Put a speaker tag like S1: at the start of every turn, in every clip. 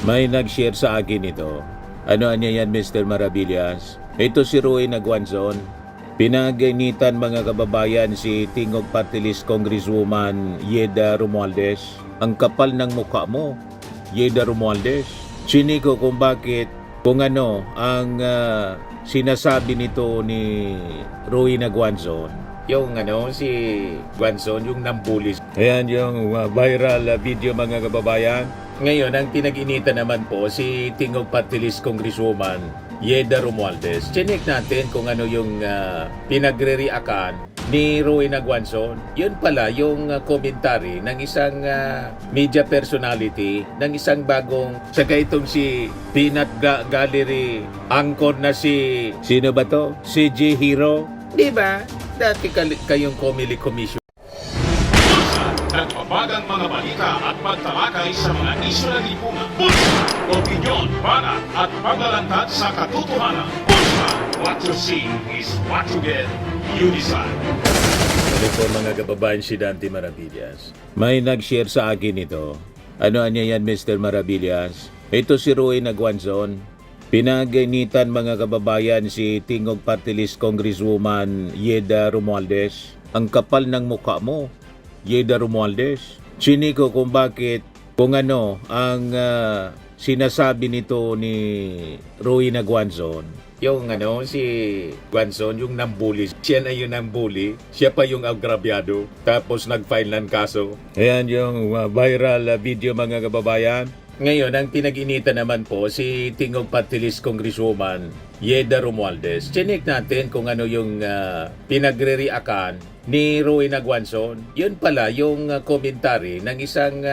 S1: May nag-share sa akin ito. Ano niya yan, Mr. Maravillas? Ito si Roy Naguanzon. Pinaginitan mga kababayan si Tingog Party List Congresswoman Yeda Romualdez. Ang kapal ng mukha mo, Yeda Romualdez. Siniko kung bakit, kung ano ang sinasabi nito ni Roy Naguanzon. Yung si Guanzon, yung nambulis. Ayan yung viral video mga kababayan. Ngayon, ang pinag-inita naman po si Tingog Party List Congresswoman Yeda Romualdez. Chinik natin kung ano yung pinagre-reactan ni Roy Naguanzon. Yun pala yung commentary ng isang media personality, ng isang bagong, saka itong si Peanut Gallery anchor na si, sino ba to? Si J. Hero. Di ba? Dati kayong Comelec Commission.
S2: Nagbabagang mga balita at pagtalakay sa mga isyu ng lipunan. Bulsa! Opinyon, banat at paglalantad sa katotohanan. Bulsa! What you see is what you get. You decide.
S1: Ano po mga kababayan, si Dante Maravillas. May nag-share sa akin ito. Ano niya yan, Mr. Maravillas? Ito si Roy Naguanzon. Pinaginitan mga kababayan si Tingog Party List Congresswoman Yeda Romualdez. Ang kapal ng mukha mo, Yeda Romualdez. Siniko kung bakit, kung ano ang sinasabi nito ni Roy Naguanzon. Yung si Guanzon, yung nambulis. Siya na yung nambuli, siya pa yung agrabyado. Tapos nag-file ng kaso. Ayan yung viral video mga kababayan. Ngayon, ang pinag-inita naman po si Tingog Party List Congresswoman Yeda Romualdez. Chinik natin kung ano yung pinagre-reactan ni Roy Naguanzon. Yun pala yung commentary ng isang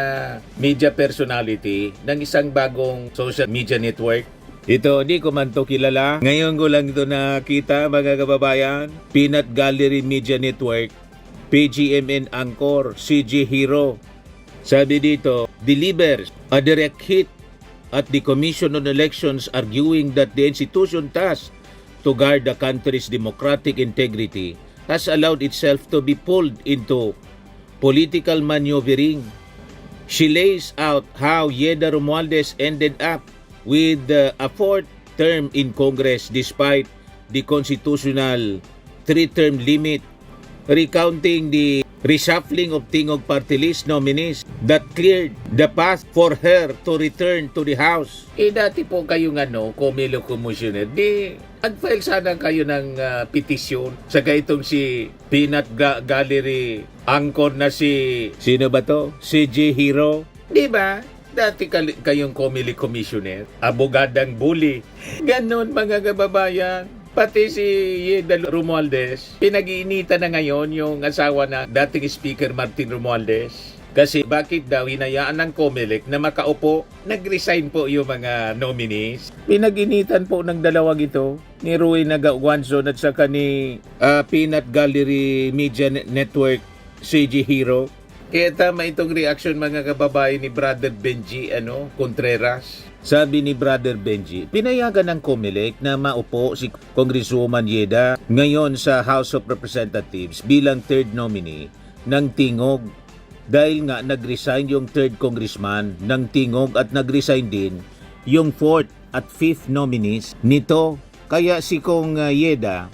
S1: media personality, ng isang bagong social media network. Ito, di ko man to kilala. Ngayon ko lang ito nakita mga kababayan. Peanut Gallery Media Network, PGMN Anchor, CG Hero. Sabi dito, delivers a direct hit at the Commission on Elections arguing that the institution tasked to guard the country's democratic integrity has allowed itself to be pulled into political maneuvering. She lays out how Yeda Romualdez ended up with a fourth term in Congress despite the constitutional three-term limit, recounting the reshuffling of Tingog Party List nominees that cleared the path for her to return to the House. Dati po kayong Comelec Commissioner, nag-file sana kayo ng petisyon sa itong si Peanut Gallery anchor na si, sino ba to? Si J. Hero. Di ba? Dati kayong Comelec Commissioner, abogadang bully. Ganon mga kababayan. Pati si Yeda Romualdez, pinag-iinitan na ngayon yung asawa na dating Speaker Martin Romualdez. Kasi bakit daw hinayaan ng Comelec na makaupo, nag-resign po yung mga nominees. Pinag-initan po ng dalawang ito, ni Roy Naguanzon at saka ni Peanut Gallery Media Network, CG Hero. Kaya tama itong reaction mga kababayan ni Brother Benji Contreras. Sabi ni Brother Benji, pinayagan ng Comelec na maupo si Congresswoman Yeda ngayon sa House of Representatives bilang third nominee ng Tingog. Dahil nga nag-resign yung third congressman ng Tingog at nag-resign din yung fourth at fifth nominees nito. Kaya si Kong Yeda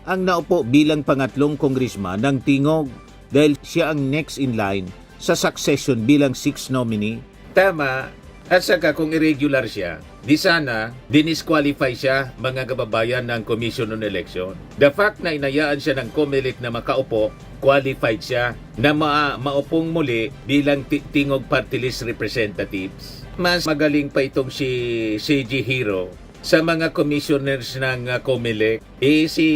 S1: ang naupo bilang pangatlong congressman ng Tingog dahil siya ang next in line sa succession bilang sixth nominee. Tama. At saka kung irregular siya, di sana dinisqualify siya mga kababayan ng Commission on Election. The fact na inayaan siya ng Comelec na makaupo, qualified siya na maupong muli bilang Tingog Party List Representatives. Mas magaling pa itong si CG Hero sa mga commissioners ng Comelec. Si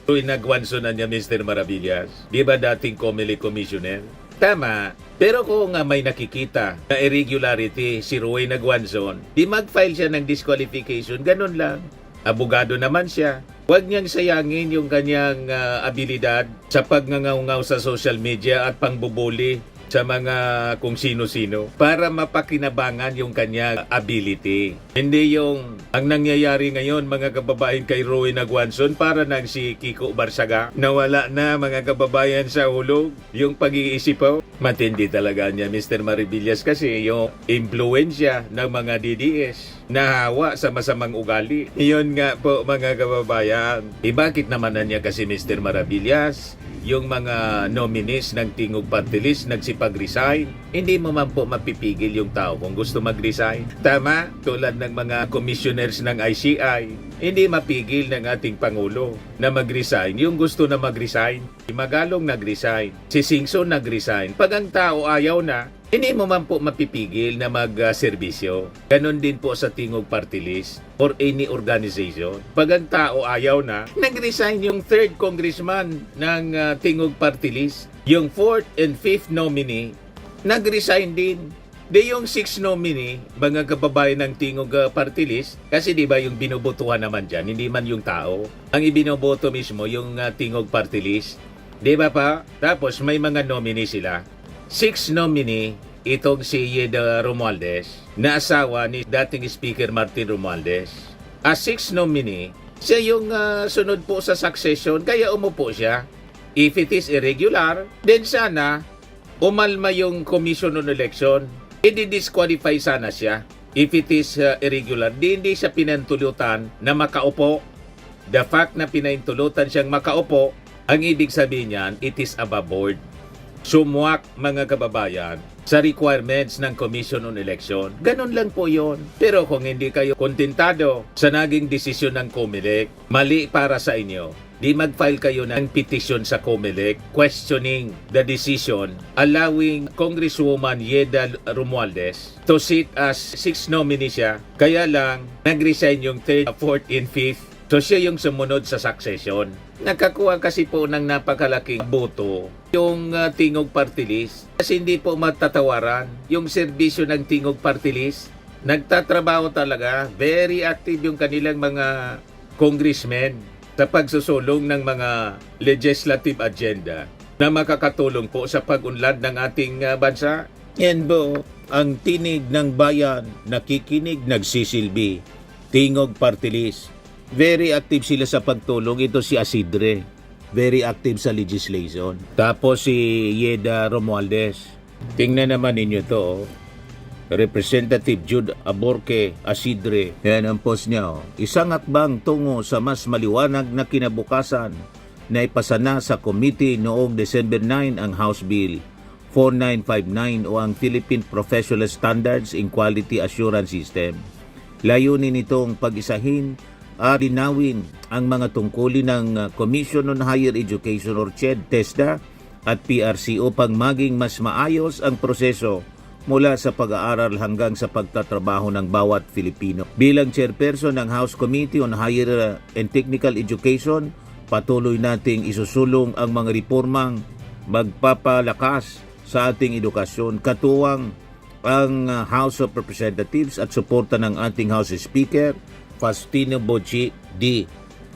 S1: Roy Naguanzon na niya, Mr. Maravillas. Di ba dating Comelec Commissioner? Tama. Pero kung may nakikita na irregularity si Roy Naguanzon, di mag-file siya ng disqualification, ganun lang. Abogado naman siya. Huwag niyang sayangin yung kanyang abilidad sa pagngangaw-ngaw sa social media at pangbubuli sa mga kung sino-sino para mapakinabangan yung kanyang ability. Hindi yung ang nangyayari ngayon mga kababayan kay Roy Naguanzon para nang si Kiko Barsaga. Nawala na mga kababayan sa hulog yung pag-iisip po. Matindi talaga niya, Mr. Maribillas, kasi yung impluensya ng mga DDS nahawa sa masamang ugali. Iyon nga po, mga kababayan. Bakit naman na niya kasi, Mr. Marabillas, yung mga nominees ng Tingog Party List nagsipag-resign? Hindi mo man po mapipigil yung tao kung gusto mag-resign. Tama, tulad ng mga commissioners ng ICI, hindi mapigil ng ating Pangulo na mag-resign. Yung gusto na mag-resign, si Magalong nag-resign, si Singson nag-resign. Pag ang tao ayaw na, hindi mo man po mapipigil na mag-serbisyo. Ganon din po sa Tingog Party List or any organization. Pag ang tao ayaw na, nag-resign yung 3rd congressman ng Tingog Party List. Yung 4th and 5th nominee, nag-resign din. Di yung 6 nominee, mga kababayan ng Tingog Party List, kasi di ba yung binobotohan naman dyan, hindi man yung tao. Ang ibinoboto mismo yung Tingog Party List. Di ba pa? Tapos may mga nominee sila. 6 nominee, itong si Yeda Romualdez, na asawa ni dating Speaker Martin Romualdez. As 6 nominee, siya yung sunod po sa succession, kaya umupo siya. If it is irregular, then sana umalma yung Commission on Election. I-disqualify sana siya. If it is irregular, hindi siya pinantulutan na makaupo. The fact na pinahintulutan siyang makaupo, ang ibig sabihin niyan, it is above board. Sumuwak, mga kababayan, sa requirements ng Commission on Election. Ganun lang po yon. Pero kung hindi kayo kontentado sa naging desisyon ng COMELEC, mali para sa inyo. Di mag-file kayo ng petition sa COMELEC questioning the decision allowing Congresswoman Yeda Romualdez to sit as 6 nominee siya. Kaya lang, nag-resign yung 3rd, 4th, and 5th. So siya yung sumunod sa succession. Nakakuha kasi po ng napakalaking boto yung Tingog Party List. Kasi hindi po matatawaran yung serbisyo ng Tingog Party List. Nagtatrabaho talaga. Very active yung kanilang mga congressmen sa pagsusulong ng mga legislative agenda na makakatulong po sa pag-unlad ng ating bansa. Yan po ang tinig ng bayan, nakikinig, nagsisilbi. Tingog Party List. Very active sila sa pagtulong. Ito si Asidre. Very active sa legislation. Tapos si Yeda Romualdez. Tingnan naman ninyo to. Representative Jude Aborque Asidre. Yan ang post niya. Isang hakbang tungo sa mas maliwanag na kinabukasan na ipasana sa committee noong December 9 ang House Bill 4959 o ang Philippine Professional Standards in Quality Assurance System. Layunin nitong pag-isahin at linawin ang mga tungkulin ng Commission on Higher Education or CHED, TESDA at PRC upang maging mas maayos ang proseso mula sa pag-aaral hanggang sa pagtatrabaho ng bawat Filipino. Bilang chairperson ng House Committee on Higher and Technical Education, patuloy nating isusulong ang mga reformang magpapalakas sa ating edukasyon, katuwang ang House of Representatives at suporta ng ating House Speaker, Faustino Bochi D.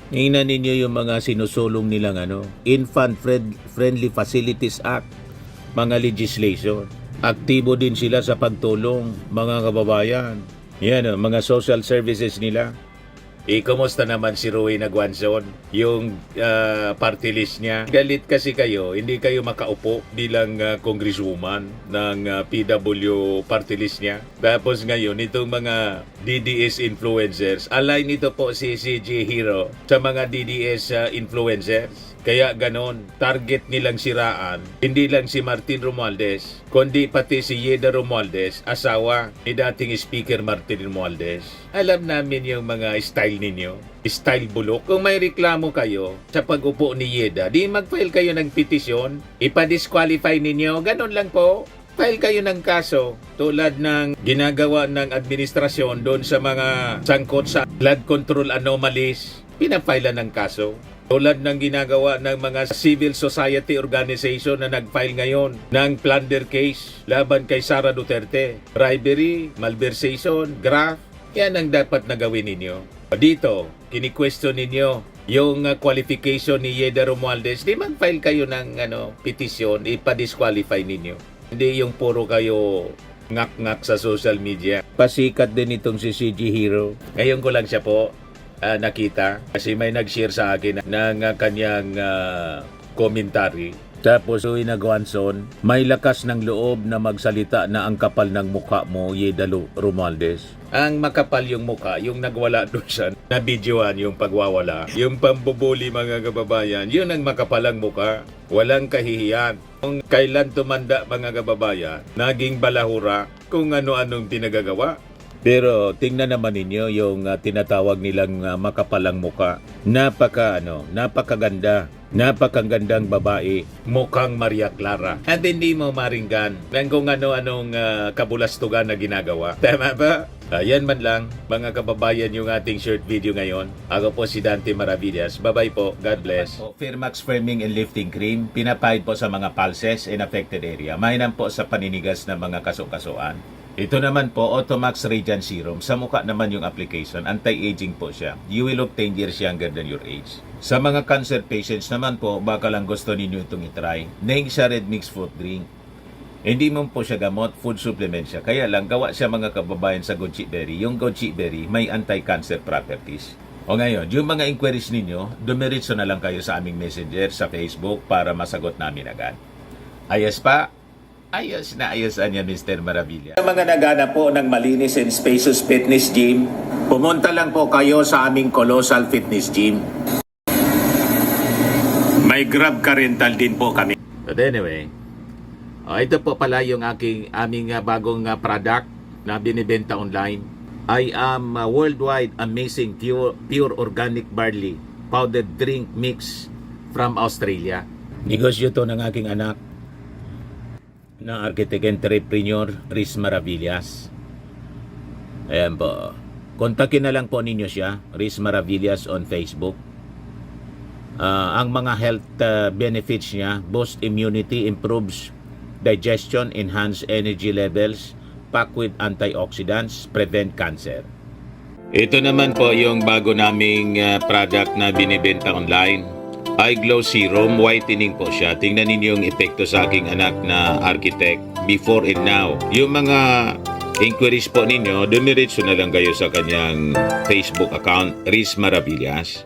S1: Tingnan ninyo yung mga sinusulong nilang Infant Friendly Facilities Act, mga legislation. Aktibo din sila sa pagtulong, mga kababayan. Yan, mga social services nila. Kumusta naman si Roy Naguanzon, yung party list niya? Galit kasi kayo, hindi kayo makaupo bilang congresswoman ng PW party list niya. Tapos ngayon, itong mga DDS influencers, align ito po si CJ Hero sa mga DDS influencers. Kaya ganon, target nilang siraan, hindi lang si Martin Romualdez, kundi pati si Yeda Romualdez, asawa ni dating Speaker Martin Romualdez. Alam namin yung mga style ninyo, style bulok. Kung may reklamo kayo sa pag-upo ni Yeda, di mag-file kayo ng petisyon, ipa-disqualify ninyo, ganon lang po. File kayo ng kaso tulad ng ginagawa ng administrasyon doon sa mga sangkot sa flood control anomalies, pinafile ng kaso. Tulad ng ginagawa ng mga civil society organization na nag-file ngayon ng plunder case laban kay Sara Duterte. Bribery, malversation, graft, yan ang dapat na gawin ninyo. Dito, kini-question ninyo yung qualification ni Yeda Romualdez, di mag-file kayo ng petisyon, ipa-disqualify ninyo. Hindi yung puro kayo ngak-ngak sa social media. Pasikat din itong si CG Hero. Ngayon ko lang siya po nakita kasi may nag-share sa akin ng kanyang commentary. Tapos uwi na Guanzon, may lakas ng loob na magsalita na ang kapal ng mukha mo, Yedalo Romualdez. Ang makapal yung mukha, yung nagwala doon sa nabidyoan yung pagwawala, yung pambubuli mga kababayan, yun ang makapalang mukha. Walang kahihiyan. Kung kailan tumanda mga kababayan, naging balahura kung ano-anong tinagagawa. Pero tingnan naman ninyo yung tinatawag nilang makapalang muka. Napakaganda. Napakagandang babae. Mukhang Maria Clara. At hindi mo maringgan ng kung ano-anong kabulastugan na ginagawa. Tama ba? Yan man lang, mga kababayan, yung ating short video ngayon. Ako po si Dante Maravillas. Bye-bye po. God bless. Firmax Firming and Lifting Cream. Pinapahid po sa mga pulses in affected area. Mainam po sa paninigas ng mga kasukasuan. Ito naman po, Automax Radiant Serum. Sa mukha naman yung application. Anti-aging po siya. You will look 10 years younger than your age. Sa mga cancer patients naman po, baka lang gusto ninyo itong itry. Neng siya red mixed fruit drink. Hindi mo po siya gamot, food supplement siya. Kaya lang, gawa siya mga kababayan sa goji berry. Yung goji berry may anti-cancer properties. O ngayon, yung mga inquiries ninyo, dumiritso na lang kayo sa aming messenger sa Facebook para masagot namin agad. Ayos pa? Ayos na ayos niya, Mr. Maravilla. Sa mga nagana po ng malinis and spacious fitness gym, pumunta lang po kayo sa aming Colossal Fitness Gym. May Grab car rental din po kami. But anyway, ito po pala yung aming bagong product na binibenta online. I am worldwide amazing pure organic barley powdered drink mix from Australia. Negosyo to ng aking anak na architect entrepreneur Riz Maravillas. Ayan po. Kontakin na lang po ninyo siya, Riz Maravillas on Facebook. Ang mga health benefits niya, boost immunity, improves digestion, enhance energy levels, pack with antioxidants, prevent cancer. Ito naman po yung bago naming product na binibenta online. Eye Glow Serum, whitening po siya. Tingnan ninyo yung epekto sa aking anak na architect before and now. Yung mga inquiries po ninyo, dumiretso na lang kayo sa kanyang Facebook account, Riz Maravillas.